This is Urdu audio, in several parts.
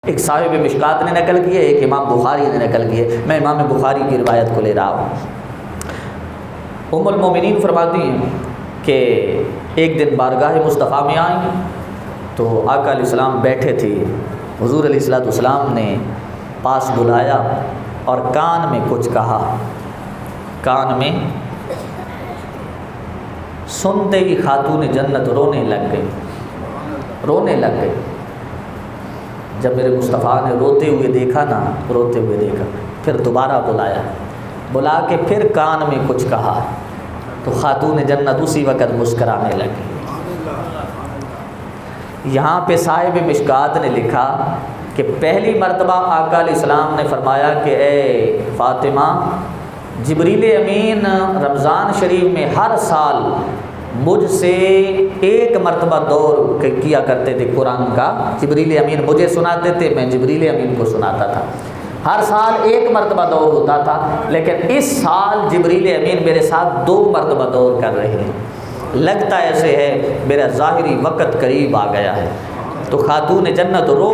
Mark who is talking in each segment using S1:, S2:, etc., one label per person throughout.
S1: ایک صاحب مشکات نے نقل کی ہے، ایک امام بخاری نے نقل کی ہے۔ میں امام بخاری کی روایت کو لے رہا ہوں۔ ام المومنین فرماتی ہیں کہ ایک دن بارگاہ مصطفیٰ میں آئیں تو آقا علیہ السلام بیٹھے تھے۔ حضور علیہ السلام نے پاس بلایا اور کان میں کچھ کہا۔ کان میں سنتے ہی خاتون جنت رونے لگ گئی۔ جب میرے مصطفیٰ نے روتے ہوئے دیکھا، پھر دوبارہ بلا کے پھر کان میں کچھ کہا تو خاتون جنت اسی وقت مسکرانے لگی۔ یہاں پہ صاحب مشکات نے لکھا کہ پہلی مرتبہ آقا علیہ السلام نے فرمایا کہ اے فاطمہ، جبریل امین رمضان شریف میں ہر سال مجھ سے ایک مرتبہ دور کیا کرتے تھے قرآن کا۔ جبریل امین مجھے سناتے تھے، میں جبریل امین کو سناتا تھا۔ ہر سال ایک مرتبہ دور ہوتا تھا، لیکن اس سال جبریل امین میرے ساتھ 2 مرتبہ دور کر رہے ہیں۔ لگتا ایسے ہے میرا ظاہری وقت قریب آ گیا ہے۔ تو خاتون جنت رو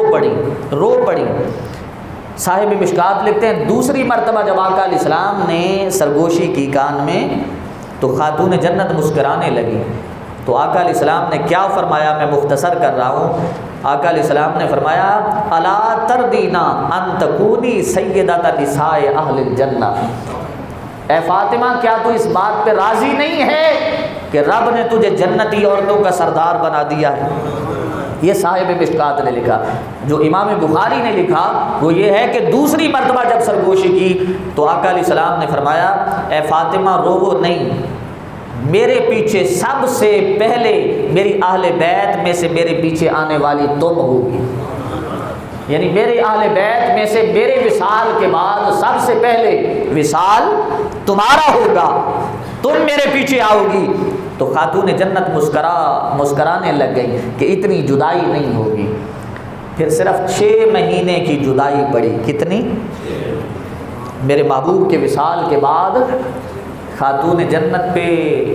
S1: پڑی۔ صاحب مشکات لکھتے ہیں دوسری مرتبہ جب آقا علیہ السلام نے سرگوشی کی کان میں تو خاتون جنت مسکرانے لگی۔ تو آقا علیہ السلام نے کیا فرمایا، میں مختصر کر رہا ہوں۔ آقا علیہ السلام نے فرمایا الا تردینا ان تکونی سیدۃ نساء اہل الجنہ، اے فاطمہ کیا تو اس بات پہ راضی نہیں ہے کہ رب نے تجھے جنتی عورتوں کا سردار بنا دیا ہے؟ یہ صاحب مشکات نے لکھا۔ جو امام بخاری نے لکھا وہ یہ ہے کہ دوسری مرتبہ جب سرگوشی کی تو آقا علیہ السلام نے فرمایا اے فاطمہ روو نہیں، میرے پیچھے سب سے پہلے میری اہل بیت میں سے میرے پیچھے آنے والی تم ہوگی، یعنی میرے اہل بیت میں سے میرے وصال کے بعد سب سے پہلے وصال تمہارا ہوگا، تم میرے پیچھے آؤ گی۔ تو خاتون جنت مسکرانے لگ گئی کہ اتنی جدائی نہیں ہوگی۔ پھر صرف 6 مہینے کی جدائی پڑی۔ کتنی؟ میرے محبوب کے وصال کے بعد خاتون جنت پہ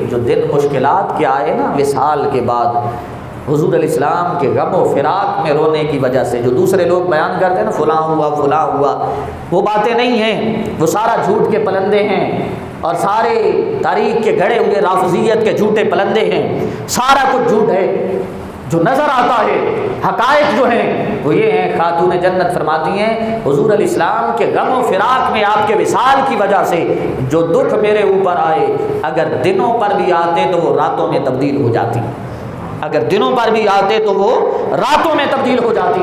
S1: جو دن مشکلات کے آئے نا وصال کے بعد، حضور علیہ السلام کے غم و فراق میں رونے کی وجہ سے، جو دوسرے لوگ بیان کرتے ہیں نا فلاں ہوا، وہ باتیں نہیں ہیں، وہ سارا جھوٹ کے پلندے ہیں اور سارے تاریخ کے گھڑے ہوئے رافضیت کے جھوٹے پلندے ہیں، سارا کچھ جھوٹ ہے۔ جو نظر آتا ہے حقائق جو ہیں وہ یہ ہیں۔ خاتون جنت فرماتی ہیں حضور علیہ السلام کے غم و فراق میں آپ کے وصال کی وجہ سے جو دکھ میرے اوپر آئے، اگر دنوں پر بھی آتے تو وہ راتوں میں تبدیل ہو جاتی،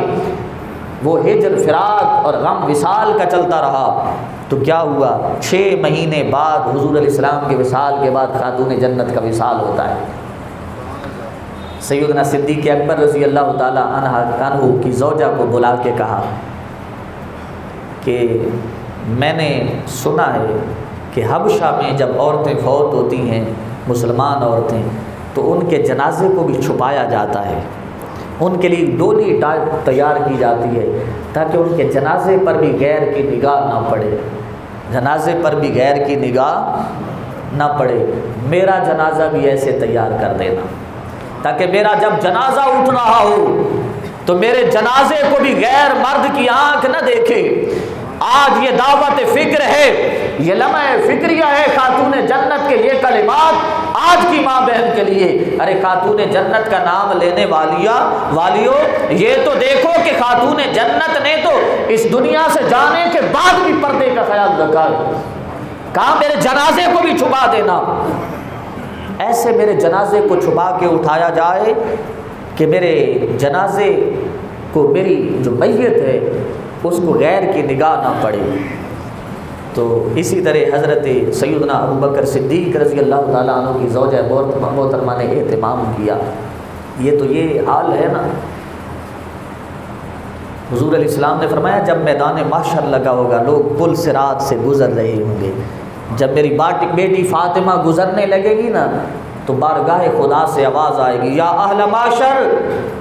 S1: وہ ہجر فراق اور غم وصال کا چلتا رہا۔ تو کیا ہوا، 6 مہینے بعد حضور علیہ السلام کے وصال کے بعد خاتون جنت کا وصال ہوتا ہے۔ سیدنا صدیق اکبر رضی اللہ تعالی عنہ کی زوجہ کو بلا کے کہا کہ میں نے سنا ہے کہ حبشہ میں جب عورتیں فوت ہوتی ہیں، مسلمان عورتیں، تو ان کے جنازے کو بھی چھپایا جاتا ہے، ان کے لیے ڈولی تیار کی جاتی ہے تاکہ ان کے جنازے پر بھی غیر کی نگاہ نہ پڑے۔ میرا جنازہ بھی ایسے تیار کر دینا تاکہ میرا جب جنازہ اٹھ رہا ہو تو میرے جنازے کو بھی غیر مرد کی آنکھ نہ دیکھے۔ آج یہ دعوت فکر ہے، یہ لمحہ فکریہ ہے خاتون جنت کے یہ کلمات آج کی ماں بہن کے لیے۔ ارے خاتون جنت کا نام لینے والیوں، یہ تو دیکھو کہ خاتون جنت نے تو اس دنیا سے جانے کے بعد بھی پردے کا خیال رکھا ہے۔ کہاں میرے جنازے کو بھی چھپا دینا، ایسے میرے جنازے کو چھپا کے اٹھایا جائے کہ میرے جنازے کو میری جو میت ہے اس کو غیر کی نگاہ نہ پڑے۔ تو اسی طرح حضرت سیدنا ابوبکر صدیق رضی اللہ تعالیٰ عنہ کی زوجہ محترمہ نے اہتمام کیا۔ یہ حال ہے نا۔ حضور علیہ السلام نے فرمایا جب میدان محشر لگا ہوگا، لوگ پل صراط سے گزر رہے ہوں گے، جب میری بیٹی فاطمہ گزرنے لگے گی نا تو بارگاہ خدا سے آواز آئے گی یا اہل معاشر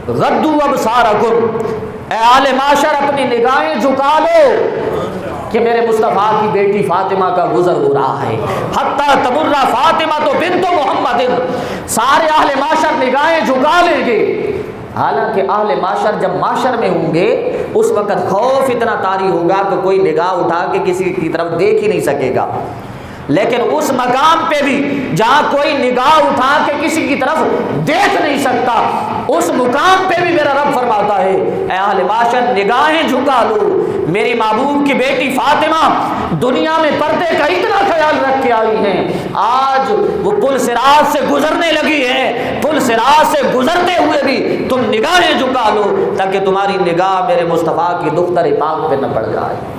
S1: غضوا ابصارکم، اے اہل معاشر اپنی نگاہیں جھکا لو کہ میرے مصطفیٰ کی بیٹی فاطمہ کا گزر ہو رہا ہے۔ حتیٰ تمر فاطمہ تو بنت محمد، سارے اہل معاشر نگاہیں جھکا لیں گے حالانکہ اہل معاشر جب معاشر میں ہوں گے اس وقت خوف اتنا طاری ہوگا کہ کوئی نگاہ اٹھا کے کسی کی طرف دیکھ ہی نہیں سکے گا، لیکن اس مقام پہ بھی جہاں کوئی نگاہ اٹھا کے کسی کی طرف دیکھ نہیں سکتا، اس مقام پہ بھی میرا رب فرماتا ہے اے اہل معاشر نگاہیں جھکا لو، میری محبوب کی بیٹی فاطمہ دنیا میں پردے کا اتنا خیال رکھ کے آئی ہیں، آج وہ پل صراط سے گزرنے لگی ہے، پل صراط سے گزرتے ہوئے بھی تم نگاہیں جھکا لو تاکہ تمہاری نگاہ میرے مصطفیٰ کی دختر پاک پہ نہ پڑ جائے۔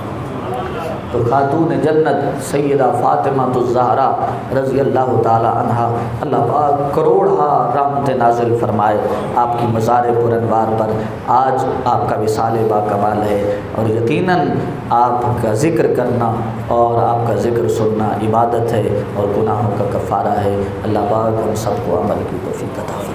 S1: تو خاتون جنت سیدہ فاطمہ الزہرا رضی اللہ تعالی عنہا، اللہ پاک کروڑہ رحمت نازل فرمائے آپ کی مزار پرانوار پر۔ آج آپ کا وصال باکمال ہے اور یقیناً آپ کا ذکر کرنا اور آپ کا ذکر سننا عبادت ہے اور گناہوں کا کفارہ ہے۔ اللہ پاک ہم سب کو عمل کی توفیق عطا فرمائے۔